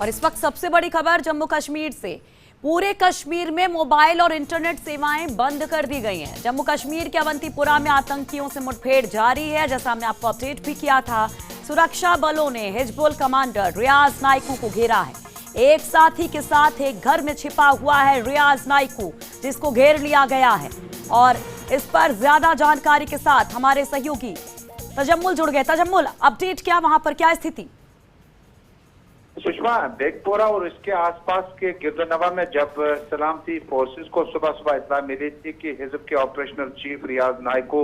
और इस वक्त सबसे बड़ी खबर जम्मू कश्मीर से। पूरे कश्मीर में मोबाइल और इंटरनेट सेवाएं बंद कर दी गई हैं। जम्मू कश्मीर के अवंतीपुरा में आतंकियों से मुठभेड़ जारी है। जैसा हमने आपको अपडेट भी किया था, सुरक्षा बलों ने हिजबुल कमांडर रियाज नाइकू को घेरा है। एक साथी के साथ एक घर में छिपा हुआ है रियाज नाइकू, जिसको घेर लिया गया है। और इस पर ज्यादा जानकारी के साथ हमारे सहयोगी तजम्मुल जुड़ गए। तजम्मुल, अपडेट क्या, वहां पर क्या स्थिति? सुषमा, बेगपोरा और इसके आसपास के गिरदनवा में जब सलामती फोर्सेस को सुबह सुबह इत्तला मिली थी कि हिजब के ऑपरेशनल चीफ रियाज नाइकू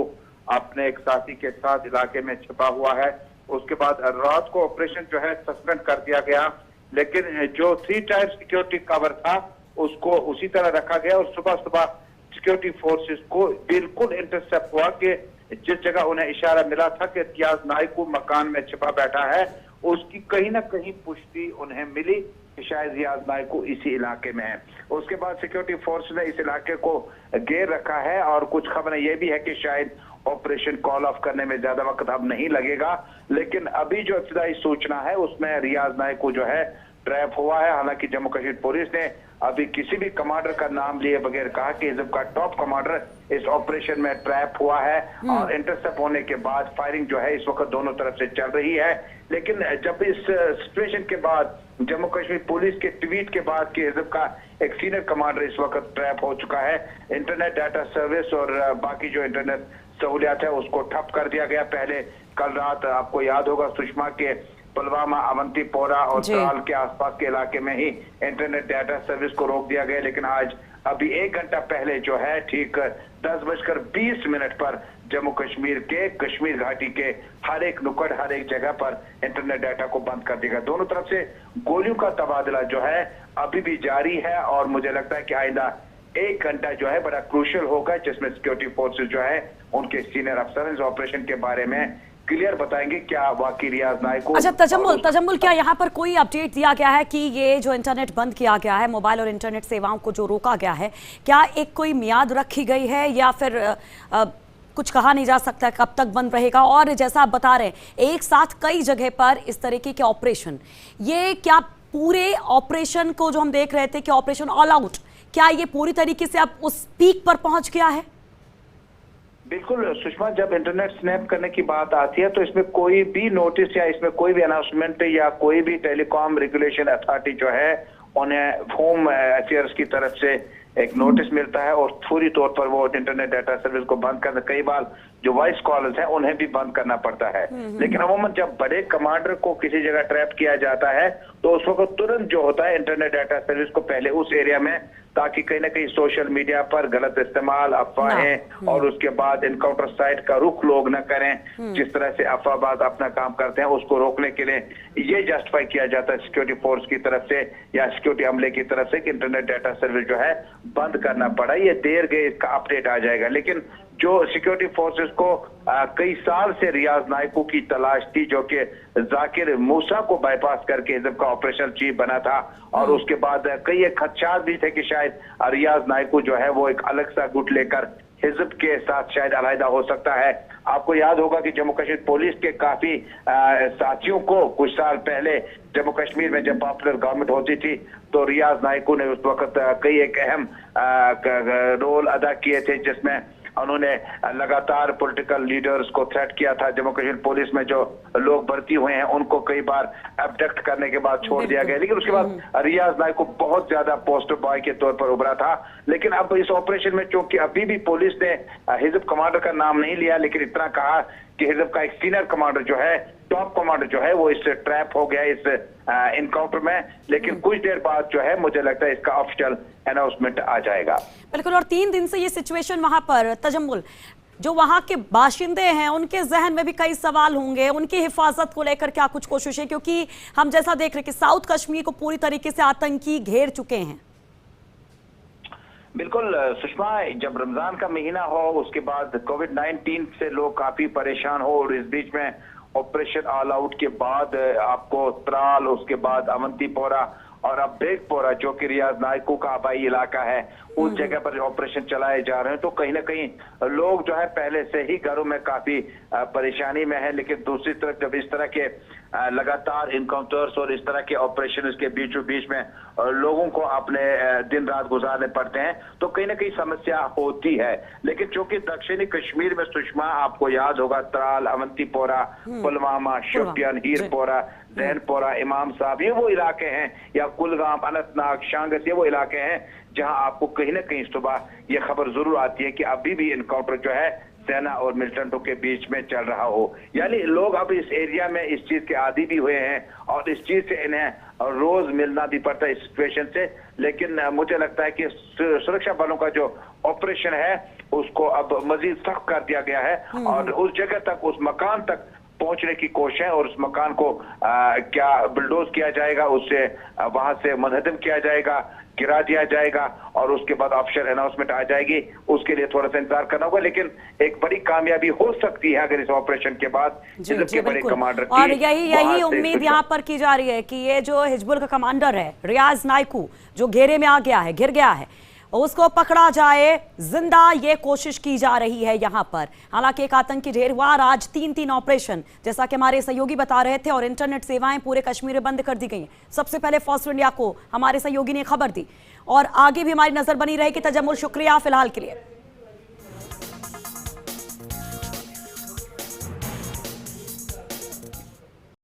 अपने एक साथी के साथ इलाके में छिपा हुआ है, उसके बाद रात को ऑपरेशन जो है सस्पेंड कर दिया गया। लेकिन जो 3 टायर सिक्योरिटी कवर था उसको उसी तरह रखा गया और सुबह सुबह सिक्योरिटी फोर्सेस को बिल्कुल इंटरसेप्ट हुआ कि जिस जगह उन्हें इशारा मिला था कि रियाज नाइकू मकान में छिपा बैठा है, उसकी कहीं ना कहीं पुष्टि उन्हें मिली कि शायद रियाज नाइकू इसी इलाके में है। उसके बाद सिक्योरिटी फोर्स ने इस इलाके को घेर रखा है और कुछ खबरें यह भी है कि शायद ऑपरेशन कॉल ऑफ करने में ज्यादा वक्त अब नहीं लगेगा। लेकिन अभी जो इब्तदाई सूचना है उसमें रियाज नाइकू जो है ट्रैप हुआ है। हालांकि जम्मू कश्मीर पुलिस ने अभी किसी भी कमांडर का नाम लिए बगैर कहा कि हिजब का टॉप कमांडर इस ऑपरेशन में ट्रैप हुआ है और इंटरसेप्ट होने के बाद फायरिंग जो है इस वक्त दोनों तरफ से चल रही है। लेकिन जब इस सिचुएशन के बाद जम्मू कश्मीर पुलिस के ट्वीट के बाद कि हिजब का एक सीनियर कमांडर इस वक्त ट्रैप हो चुका है, इंटरनेट डाटा सर्विस और बाकी जो इंटरनेट सहूलियात है उसको ठप कर दिया गया। पहले कल रात आपको याद होगा सुषमा के पुलवामा, अवंतीपोरा और त्राल के आसपास के इलाके में ही इंटरनेट डाटा सर्विस को रोक दिया गया। लेकिन आज अभी 1 घंटा पहले जो है ठीक 10:20 पर जम्मू कश्मीर के कश्मीर घाटी के हर एक नुक्कड़, हर एक जगह पर इंटरनेट डाटा को बंद कर दिया गया। दोनों तरफ से गोलियों का तबादला जो है अभी भी जारी है और मुझे लगता है कि आइंदा 1 घंटा जो है बड़ा क्रूशियल होगा, जिसमें सिक्योरिटी फोर्सेस जो है उनके सीनियर अफसर इस ऑपरेशन के बारे में क्लियर बताएंगे क्या वाकई रियाज नाइकू। अच्छा तजम्मुल, क्या यहाँ पर कोई अपडेट दिया गया है कि ये जो इंटरनेट बंद किया गया है, मोबाइल और इंटरनेट सेवाओं को जो रोका गया है, क्या एक कोई मियाद रखी गई है या फिर कुछ कहा नहीं जा सकता कब तक बंद रहेगा? और जैसा आप बता रहे हैं एक साथ कई जगह पर इस तरीके के ऑपरेशन, ये क्या पूरे ऑपरेशन को जो हम देख रहे थे कि ऑपरेशन ऑल आउट, क्या ये पूरी तरीके से अब उस पीक पर पहुंच गया है? बिल्कुल सुषमा, जब इंटरनेट स्नैप करने की बात आती है तो इसमें कोई भी नोटिस या इसमें कोई भी अनाउंसमेंट या कोई भी टेलीकॉम रेगुलेशन अथॉरिटी जो है उन्हें होम अफेयर्स की तरफ से एक नोटिस मिलता है और फौरी तौर पर वो इंटरनेट डाटा सर्विस को बंद करना, कई बार जो वॉइस कॉल्स हैं उन्हें भी बंद करना पड़ता है। लेकिन अमूमन जब बड़े कमांडर को किसी जगह ट्रैप किया जाता है तो उस वक्त तुरंत जो होता है इंटरनेट डाटा सर्विस को पहले उस एरिया में, ताकि कहीं ना कहीं सोशल मीडिया पर गलत इस्तेमाल, अफवाहें और उसके बाद इनकाउंटर साइट का रुख लोग न करें, जिस तरह से अफवाहबाज अपना काम करते हैं उसको रोकने के लिए ये जस्टिफाई किया जाता है सिक्योरिटी फोर्स की तरफ से या सिक्योरिटी अमले की तरफ से कि इंटरनेट डाटा सर्विस जो है बंद करना पड़ा। ये देर गए इसका अपडेट आ जाएगा। लेकिन जो सिक्योरिटी फोर्सेस को कई साल से रियाज नाइकू की तलाश थी, जो कि जाकिर मूसा को बाईपास करके हिजब का ऑपरेशनल चीफ बना था और उसके बाद कई एक खदशात भी थे कि शायद रियाज नाइकू जो है वो एक अलग सा गुट लेकर हिजब के साथ शायद अलहदा हो सकता है। आपको याद होगा कि जम्मू कश्मीर पुलिस के काफी साथियों को कुछ साल पहले जम्मू कश्मीर में जब पॉपुलर गवर्नमेंट होती थी तो रियाज नाइकू ने उस वक्त कई एक अहम रोल अदा किए थे, जिसमें उन्होंने लगातार पॉलिटिकल लीडर्स को थ्रेट किया था। जम्मू कश्मीर पुलिस में जो लोग भर्ती हुए हैं उनको कई बार अबडक्ट करने के बाद छोड़ दिया गया। लेकिन उसके बाद रियाज नाइकू बहुत ज्यादा पोस्टर बॉय के तौर पर उभरा था। लेकिन अब इस ऑपरेशन में चूंकि अभी भी पुलिस ने हिजब कमांडर का नाम नहीं लिया, लेकिन इतना कहा कि हिजब का एक सीनियर कमांडर जो है, टॉप कमांडर जो है वो इससे ट्रैप हो गया इस इनकाउंटर में। लेकिन कुछ देर बाद जो है मुझे लगता है इसका ऑफिशियल अनाउंसमेंट आ जाएगा। बिल्कुल, और 3 दिन से ये सिचुएशन वहां पर तजम्मुल, जो वहां के बाशिंदे हैं उनके जहन में भी कई सवाल होंगे, उनकी हिफाजत को लेकर क्या कुछ कोशिशें, क्योंकि हम जैसा देख रहे हैं कि साउथ कश्मीर को पूरी तरीके से आतंकी घेर चुके हैं। बिल्कुल सुषमा, जब रमजान का महीना हो उसके बाद कोविड-19 से लोग काफी परेशान हो और इस बीच में ऑपरेशन ऑल आउट के बाद आपको त्राल, उसके बाद अवंतीपोरा और अब बेगपोरा जो कि रियाज नाइकू का आबाई इलाका है उस जगह पर ऑपरेशन चलाए जा रहे हैं, तो कहीं ना कहीं लोग जो है पहले से ही घरों में काफी परेशानी में है। लेकिन दूसरी तरफ जब इस तरह के लगातार इनकाउंटर्स और इस तरह के ऑपरेशन के बीचों बीच में लोगों को अपने दिन रात गुजारने पड़ते हैं, तो कहीं ना कहीं समस्या होती है। लेकिन चूंकि दक्षिणी कश्मीर में सुषमा, आपको याद होगा त्राल, अवंतीपोरा, पुलवामा, शोपियान, हीरपोरा, जैनपोरा, इमाम साहब, ये वो इलाके हैं, या कुलगाम, अनंतनाग, शांगस, ये वो इलाके हैं जहां आपको कहीं ना कहीं सुबह ये खबर जरूर आती है कि अभी भी इनकाउंटर जो है सेना और मिलिटेंटों के बीच में चल रहा हो। यानी लोग अब इस एरिया में इस चीज के आदी भी हुए हैं और इस चीज से इन्हें रोज मिलना भी पड़ता है इस सिचुएशन से। लेकिन मुझे लगता है कि सुरक्षा बलों का जो ऑपरेशन है उसको अब मजीद सख्त कर दिया गया है और उस जगह तक, उस मकान तक पहुंचने की कोशिश है और उस मकान को क्या बुलडोज किया जाएगा, उससे वहां से मुनहदम किया जाएगा, गिरा दिया जाएगा और उसके बाद ऑफिशियल अनाउंसमेंट आ जाएगी। उसके लिए थोड़ा सा इंतजार करना होगा, लेकिन एक बड़ी कामयाबी हो सकती है अगर इस ऑपरेशन के बाद के बड़े कमांडर की, और यही उम्मीद यहाँ पर की जा रही है कि ये जो हिजबुल का कमांडर है रियाज नाइकू, जो घेरे में आ गया है, घिर गया है, उसको पकड़ा जाए जिंदा, ये कोशिश की जा रही है यहाँ पर। हालांकि एक आतंकी ढेर हुआ और आज 3 ऑपरेशन, जैसा कि हमारे सहयोगी बता रहे थे, और इंटरनेट सेवाएं पूरे कश्मीर में बंद कर दी गई हैं। सबसे पहले फर्स्ट इंडिया को हमारे सहयोगी ने खबर दी और आगे भी हमारी नजर बनी रहेगी। तजम्मुल, शुक्रिया फिलहाल के लिए।